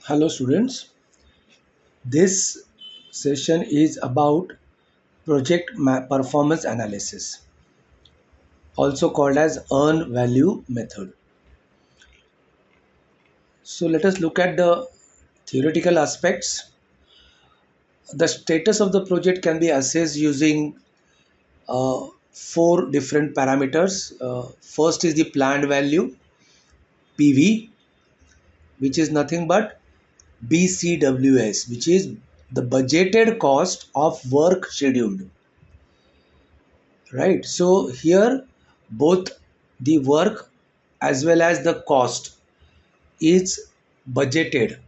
Hello students, this session is about performance analysis, also called as earn value method. So let us look at the theoretical aspects. The status of the project can be assessed using four different parameters. First is the planned value, PV, which is nothing but BCWS, which is the budgeted cost of work scheduled. Right, so here both the work as well as the cost is budgeted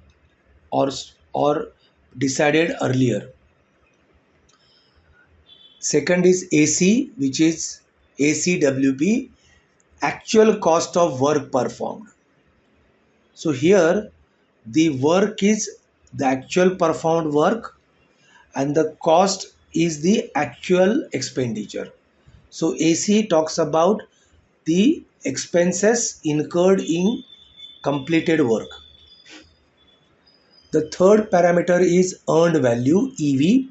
or decided earlier. Second is AC, which is ACWP, actual cost of work performed. So here the work is the actual performed work and the cost is the actual expenditure. So AC talks about the expenses incurred in completed work. The third parameter is earned value, EV.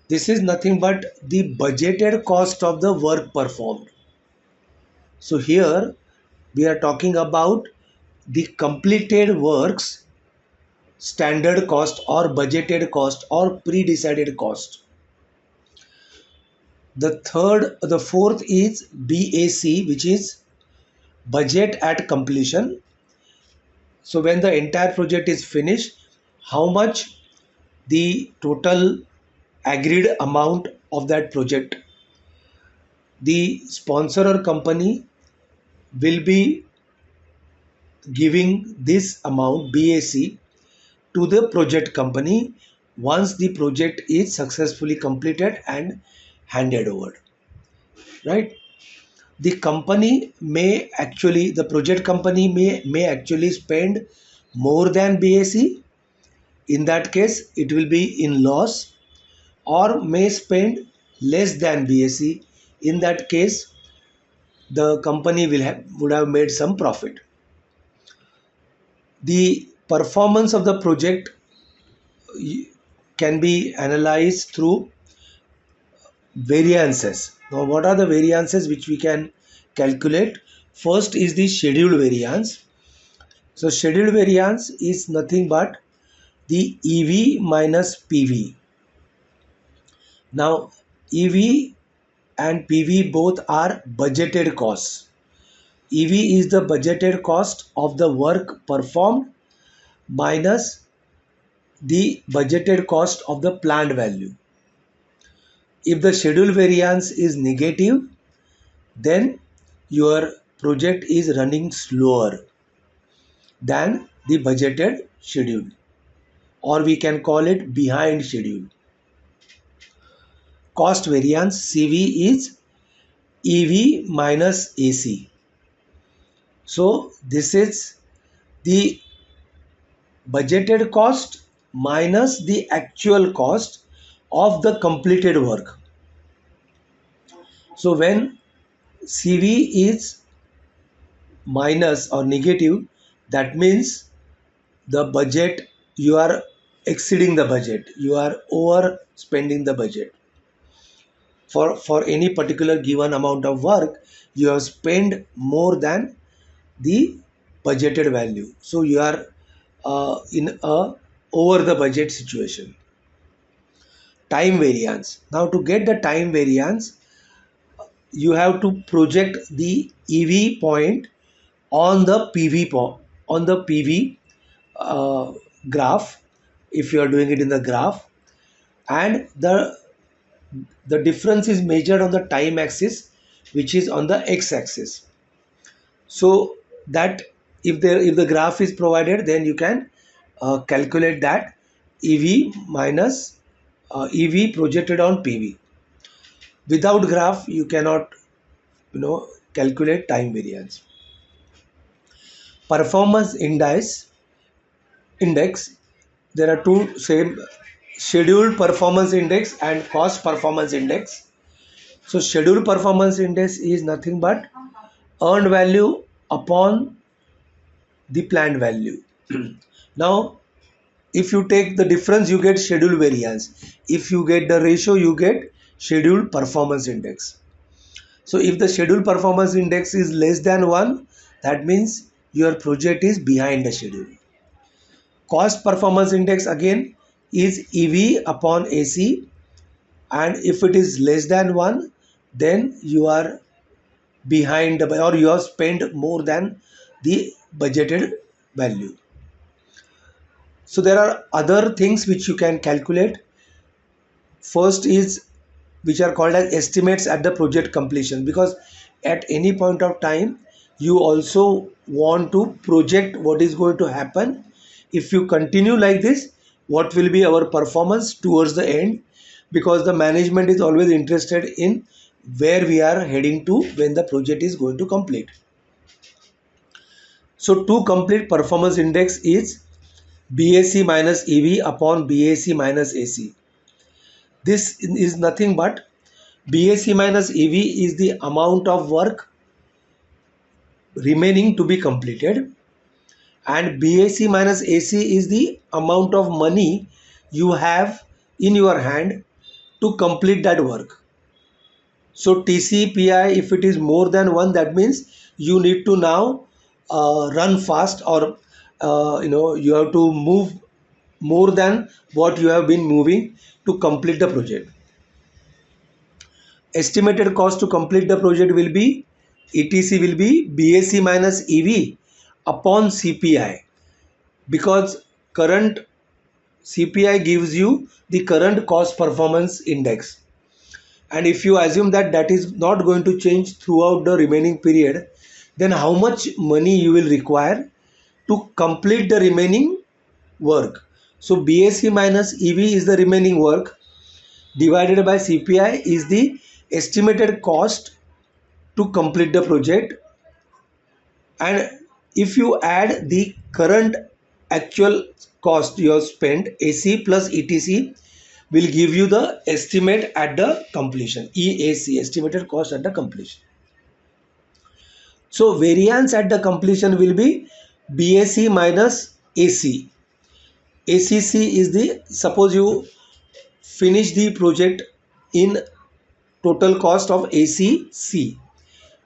This is nothing but the budgeted cost of the work performed. So here we are talking about the completed works standard cost or budgeted cost or pre-decided cost. The fourth is BAC, which is budget at completion. So when the entire project is finished, how much the total agreed amount of that project, the sponsor or company will be giving this amount BAC to the project company once the project is successfully completed and handed over, right? The project company may actually spend more than BAC. In that case it will be in loss, or may spend less than BAC. In that case the company would have made some profit. The performance of the project can be analyzed through variances. Now what are the variances which we can calculate? First is the schedule variance. So schedule variance is nothing but the EV minus PV. Now EV and PV both are budgeted costs. EV is the budgeted cost of the work performed minus the budgeted cost of the planned value. If the schedule variance is negative, then your project is running slower than the budgeted schedule, or we can call it behind schedule. Cost variance CV is EV minus AC. So this is the budgeted cost minus the actual cost of the completed work. So when CV is minus or negative, that means the budget, you are exceeding the budget, you are overspending the budget. For any particular given amount of work, you have spent more than the budgeted value. So you are in a over the budget situation. Time variance. Now to get the time variance, you have to project the EV point on the PV graph, if you are doing it in the graph, and the difference is measured on the time axis, which is on the x-axis. So that if the graph is provided, then you can calculate that EV minus EV projected on PV. Without graph you cannot calculate time variance. Performance index, there are two same: scheduled performance index and cost performance index. So scheduled performance index is nothing but earned value upon the planned value. Now if you take the difference, you get schedule variance. If you get the ratio, you get schedule performance index. So if the schedule performance index is less than 1, that means your project is behind the schedule. Cost performance index again is EV upon AC, and if it is less than 1, then you are behind or you have spent more than the budgeted value. So there are other things which you can calculate. First is which are called as estimates at the project completion, because at any point of time you also want to project what is going to happen if you continue like this, what will be our performance towards the end, because the management is always interested in where we are heading to when the project is going to complete. So to complete performance index is BAC minus EV upon BAC minus AC. This is nothing but BAC minus EV is the amount of work remaining to be completed, and BAC minus AC is the amount of money you have in your hand to complete that work. So TCPI, if it is more than 1, that means you need to now run fast, or you have to move more than what you have been moving to complete the project. Estimated cost to complete the project will be ETC will be BAC minus EV upon CPI, because current CPI gives you the current cost performance index, and if you assume that that is not going to change throughout the remaining period, then how much money you will require to complete the remaining work. So BAC minus EV is the remaining work, divided by CPI is the estimated cost to complete the project, and if you add the current actual cost you have spent, AC plus ETC will give you the estimate at the completion, EAC, estimated cost at the completion. So variance at the completion will be BAC minus AC. ACC is the, suppose you finish the project in total cost of ACC,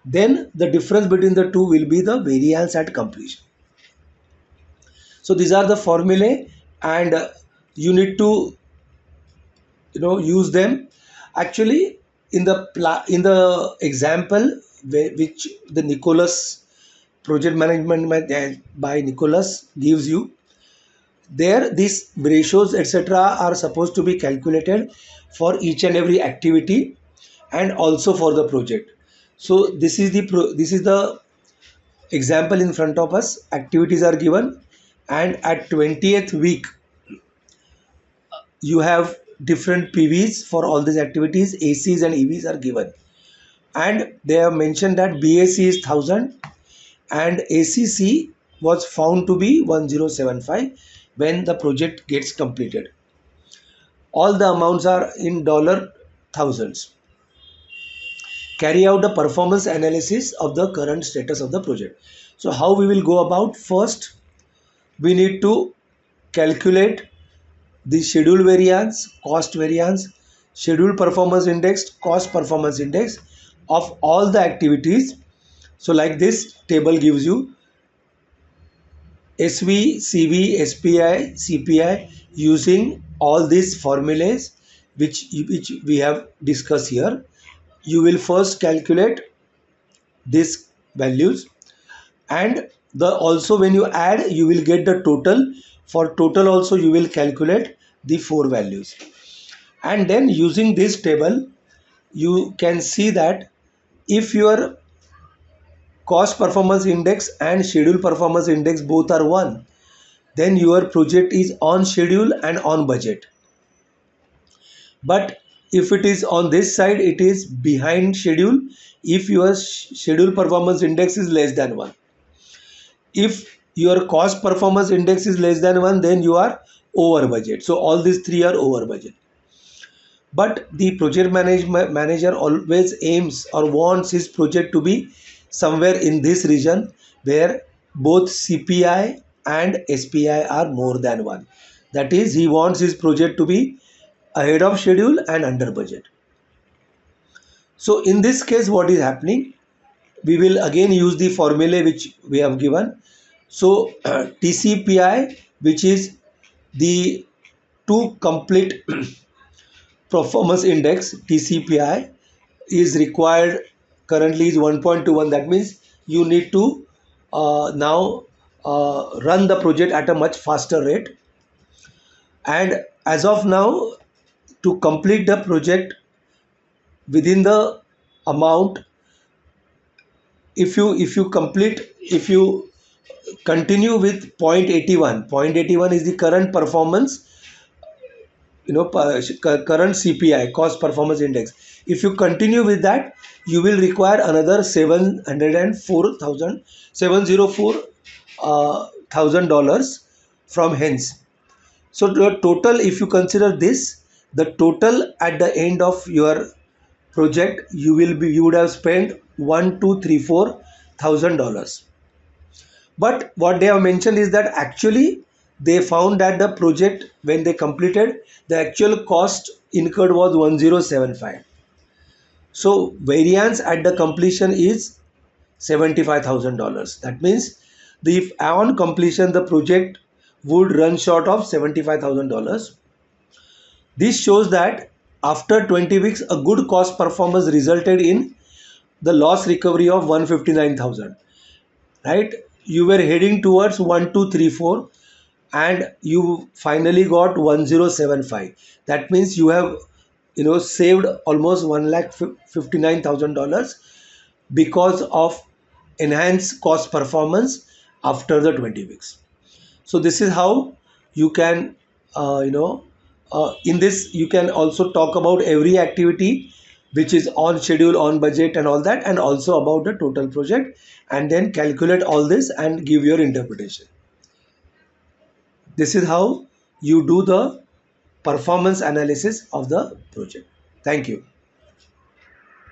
then the difference between the two will be the variance at completion. So these are the formulae, and you need to use them. Actually, in the example which the Nicholas project management by Nicholas gives you, there these ratios etc. are supposed to be calculated for each and every activity and also for the project. So this is the example in front of us. Activities are given, and at 20th week you have different PVs for all these activities. ACs and EVs are given, and they have mentioned that BAC is 1000 and ACC was found to be 1075 when the project gets completed. All the amounts are in dollar thousands. Carry out the performance analysis of the current status of the project. So how we will go about? First, we need to calculate the schedule variance, cost variance, schedule performance index, cost performance index of all the activities. So like this table gives you SV, CV, SPI, CPI, using all these formulas which we have discussed here. You will first calculate these values, and the also when you add you will get the total. For total also you will calculate the four values, and then using this table you can see that if your cost performance index and schedule performance index both are 1, then your project is on schedule and on budget. But if it is on this side, it is behind schedule if your schedule performance index is less than 1. If your cost performance index is less than 1, then you are over budget. So all these three are over budget. But the project manager always aims or wants his project to be somewhere in this region where both CPI and SPI are more than 1. That is, he wants his project to be ahead of schedule and under budget. So in this case, what is happening? We will again use the formula which we have given. So TCPI, which is the two complete performance index, TCPI, is required currently is 1.21. That means you need to now run the project at a much faster rate. And as of now, to complete the project within the amount, if you continue with 0.81 is the current performance, current CPI, cost performance index. If you continue with that, you will require another 704 thousand dollars from hence. So the total, if you consider this, the total at the end of your project, you would have spent 1,234,000 dollars. But what they have mentioned is that actually they found that the project, when they completed, the actual cost incurred was 1075. So variance at the completion is $75,000. That means the if on completion the project would run short of $75,000. This shows that after 20 weeks, a good cost performance resulted in the loss recovery of 159,000. Right? You were heading towards 1234 and you finally got 1075. That means you have saved almost 1,59,000 dollars because of enhanced cost performance after the 20 weeks. So this is how you can in this you can also talk about every activity which is on schedule, on budget and all that, and also about the total project, and then calculate all this and give your interpretation. This is how you do the performance analysis of the project. Thank you.